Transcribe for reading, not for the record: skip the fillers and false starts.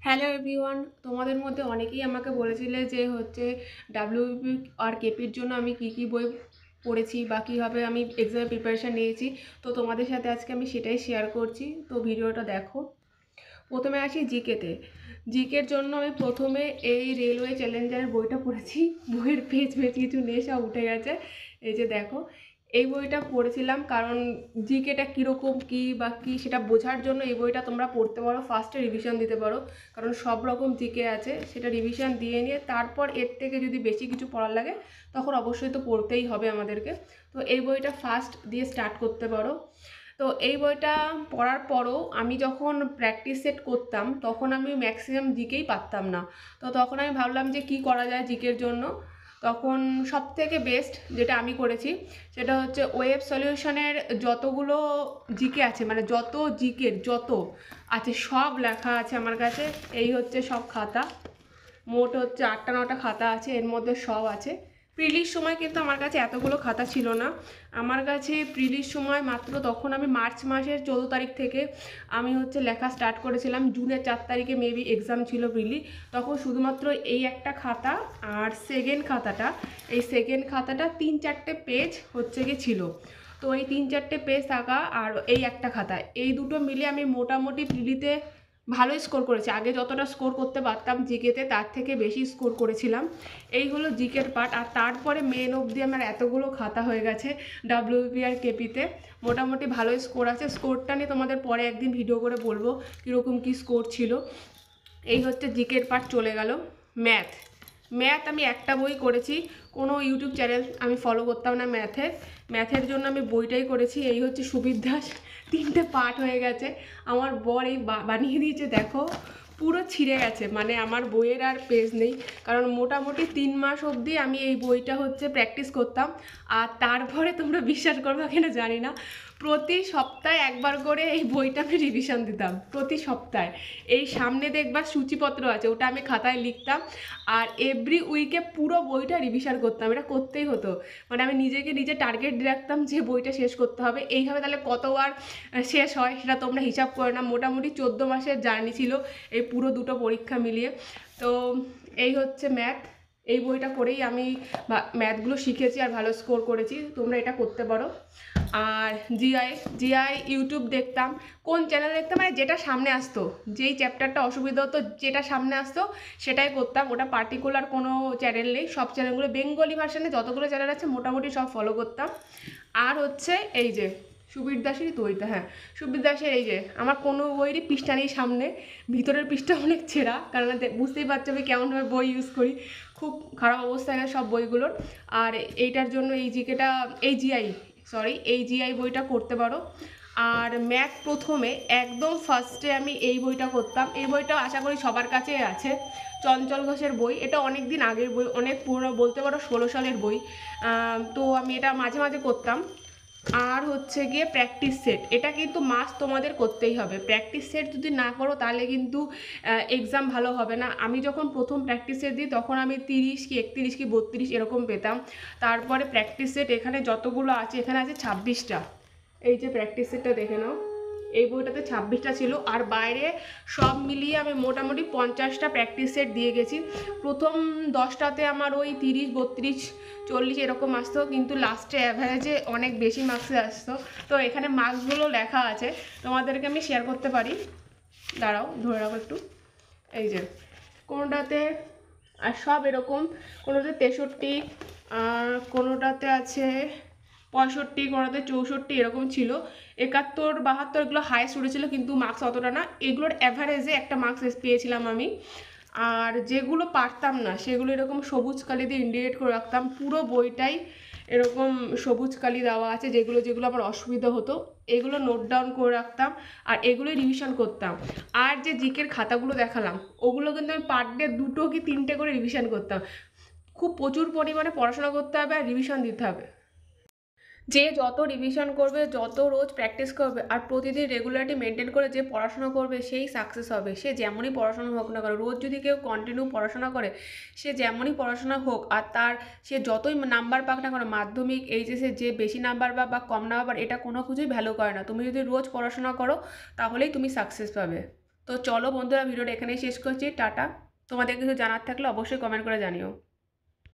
Hello everyone, তোমাদের মধ্যে অনেকেই আমাকে বলেছিলে যে ডাব্লিউবিপি আর কেপির জন্য আমি কি বই পড়েছি বা কীভাবে আমি এক্সামের প্রিপারেশান নিয়েছি। তো তোমাদের সাথে আজকে আমি সেটাই শেয়ার করছি, তো ভিডিওটা দেখো। প্রথমে আসি জিকেতে। জিকের জন্য আমি প্রথমে এই রেলওয়ে চ্যালেঞ্জারের বইটা পড়েছি। বইয়ের পেজ কিছু নেই, সব উঠে গেছে। এই যে দেখো, এই বইটা পড়েছিলাম কারণ জিকেটা কীরকম কী বা কী সেটা বোঝার জন্য এই বইটা তোমরা পড়তে পারো, ফার্স্টে রিভিশন দিতে পারো, কারণ সব রকম জিকে আছে। সেটা রিভিশন দিয়ে নিয়ে তারপর এর থেকে যদি বেশি কিছু পড়ার লাগে তখন অবশ্যই তো পড়তেই হবে আমাদেরকে। তো এই বইটা ফার্স্ট দিয়ে স্টার্ট করতে পারো। তো এই বইটা পড়ার পরও আমি যখন প্র্যাকটিস সেট করতাম তখন আমি ম্যাক্সিমাম জিকেই পারতাম না। তো তখন আমি ভাবলাম যে কি করা যায় জিকের জন্য। তখন সবথেকে বেস্ট যেটা আমি করেছি সেটা হচ্ছে ওয়েব সলিউশনের যতগুলো জিকে আছে, মানে যত জিকের যত আছে সব লেখা আছে আমার কাছে। এই হচ্ছে সব খাতা, মোট হচ্ছে 8টা 9টা খাতা আছে, এর মধ্যে সব আছে। প্রিলির সময় কিন্তু আমার কাছে এতগুলো খাতা ছিল না। আমার কাছে প্রিলির সময় মাত্র তখন আমি মার্চ মাসের 14 তারিখ থেকে আমি লেখা স্টার্ট করেছিলাম। জুনের 4 তারিখে মেবি এক্সাম ছিল প্রিলি। তখন শুধুমাত্র এই একটা খাতা আর সেকেন্ড খাতাটা, এই সেকেন্ড খাতাটা 3-4টে পেজ ছিল। তো এই 3-4টে পেজ থাকা আর এই একটা খাতা, এই দুটো মিলে আমি মোটামুটি প্রিলিতে ভালোই স্কোর করেছি। আগে যতটা স্কোর করতে পারতাম জিকেতে তার থেকে বেশি স্কোর করেছিলাম। এই হলো জিকের পার্ট। আর তারপরে মেন অবধি আমার এতগুলো খাতা হয়ে গেছে ডাব্লিউবি আর কেপিতে। মোটামুটি ভালোই স্কোর আছে। স্কোরটা নিয়ে তোমাদের পরে একদিন ভিডিও করে বলবো কীরকম কী স্কোর ছিল। এই হচ্ছে জিকের পার্ট চলে গেল। ম্যাথ আমি একটা বই করেছি, কোনো ইউটিউব চ্যানেল আমি ফলো করতাম না ম্যাথের জন্য আমি বইটাই করেছি। এই হচ্ছে সুবীর দাস, 3টে পার্ট হয়ে গেছে। আমার বর এই বানিয়ে দিয়েছে, দেখো পুরো ছিঁড়ে গেছে, মানে আমার বইয়ের আর পেজ নেই। কারণ মোটামুটি 3 মাস অবধি আমি এই বইটা প্র্যাকটিস করতাম। আর তারপরে তোমরা বিশ্বাস করবে কিনা জানি না, প্রতি সপ্তাহে একবার করে এই বইটা আমি রিভিশন দিতাম, প্রতি সপ্তাহে। এই সামনে দেখবার সূচিপত্র আছে, ওটা আমি খাতায় লিখতাম। আর এভরি উইকে পুরো বইটা রিভিশন করতাম, এটা করতেই হতো। মানে আমি নিজে টার্গেট রাখতাম যে বইটা শেষ করতে হবে। এইভাবে তাহলে কতবার শেষ হয় সেটা তোমরা হিসাব করে না। মোটামুটি 14 মাসের জার্নি ছিল এই পুরো দুটো পরীক্ষা মিলিয়ে। তো এই হচ্ছে ম্যাথ। এই বইটা করেই আমি ম্যাথগুলো শিখেছি আর ভালো স্কোর করেছি। তোমরা এটা করতে পারো। আর জিআই ইউটিউব দেখতাম। কোন চ্যানেল দেখতাম, মানে যেটা সামনে আসতো, যেই চ্যাপ্টারটা অসুবিধা হতো যেটা সামনে আসতো সেটাই করতাম। ওটা পার্টিকুলার কোনো চ্যানেল নেই, সব চ্যানেলগুলো বেঙ্গলি ভার্সানে যতগুলো চ্যানেল আছে মোটামুটি সব ফলো করতাম। আর এই যে সুবীর দাসেরই তো ওইটা, হ্যাঁ সুবীর দাসের। এই যে আমার কোনো বইয়েরই পৃষ্ঠা নেই সামনে, ভিতরের পৃষ্ঠা অনেক ছেঁড়া, কারণ বুঝতেই পারছো আমি কেমনভাবে বই ইউজ করি। খুব খারাপ অবস্থা গেছে সব বইগুলোর। আর এইটার জন্য এই জিআই বইটা করতে পারো। আর ম্যাথ প্রথমে একদম ফার্স্টে আমি এই বইটা করতাম। এই বইটা আশা করি সবার কাছে আছে, চঞ্চল ঘোষের বই। এটা অনেক দিন আগের বই, অনেক পুরনো, বলতে পারো 16 সালের বই। তো আমি এটা মাঝে মাঝে করতাম। আর গিয়ে প্র্যাকটিস সেট, এটা কিন্তু মাস্ট তোমাদের করতেই হবে। প্র্যাকটিস সেট যদি না করো তাহলে কিন্তু এক্সাম ভালো হবে না। আমি যখন প্রথম প্র্যাকটিস সেট দিই তখন আমি 30 কি 31 কি 32 এরকম পেতাম। তারপরে প্র্যাকটিস সেট এখানে যতগুলো আছে, এখানে আছে 26টা। এই যে প্র্যাকটিস সেটটা দেখে নাও, এই বইটাতে 26টা ছিল। আর বাইরে সব মিলিয়ে আমি মোটামুটি 50টা প্র্যাকটিস সেট দিয়ে গেছি। প্রথম 10টাতে আমার ওই 30 32 40 এরকম আসতো, কিন্তু লাস্টে অ্যাভারেজে অনেক বেশি মার্কসে আসতো। তো এখানে মার্কসগুলো লেখা আছে, তোমাদেরকে আমি শেয়ার করতে পারি। দাঁড়াও, ধরে রাখো একটু। এই যে কোনোটাতে আর সব এরকম, কোনোটাতে 63, আর কোনোটাতে আছে 65, কোনোটাতে 64 এরকম ছিল। 71 72 এগুলো হাইস্ট উঠেছিল, কিন্তু মার্কস অতটা না। এগুলোর অ্যাভারেজে একটা মার্কস পেয়েছিলাম আমি। আর যেগুলো পারতাম না সেগুলো এরকম সবুজ কালি দিয়ে ইন্ডিকেট করে রাখতাম। পুরো বইটাই এরকম সবুজ কালি দেওয়া আছে, যেগুলো আমার অসুবিধা হতো এগুলো নোট ডাউন করে রাখতাম। আর এগুলোই রিভিশন করতাম। আর যে জিকের খাতাগুলো দেখালাম ওগুলো কিন্তু আমি পার ডে 2 কি 3টে করে রিভিশন করতাম। খুব প্রচুর পরিমাণে পড়াশোনা করতে হবে আর রিভিশন দিতে হবে। যে যত রিভিশন করবে, যত রোজ প্র্যাকটিস করবে আর প্রতিদিন রেগুলারিটি মেনটেন করে যে পড়াশোনা করবে সেই সাকসেস হবে। সে যেমনই পড়াশোনা হোক না কেন, রোজ যদি কেউ কন্টিনিউ পড়াশোনা করে, সে যেমনই পড়াশোনা হোক আর সে যতই নাম্বার পাক না কেন, মাধ্যমিক এইচএসে যে বেশি নাম্বার বা কম নাম্বার, এটা কোনো কিছুই ভ্যালু করে না। তুমি যদি রোজ পড়াশোনা করো তাহলেই তুমি সাকসেস পাবে। তো চলো বন্ধুরা, ভিডিওটা এখানেই শেষ করছি। টাটা। তোমাদের কিছু জানার থাকলে অবশ্যই কমেন্ট করে জানিও।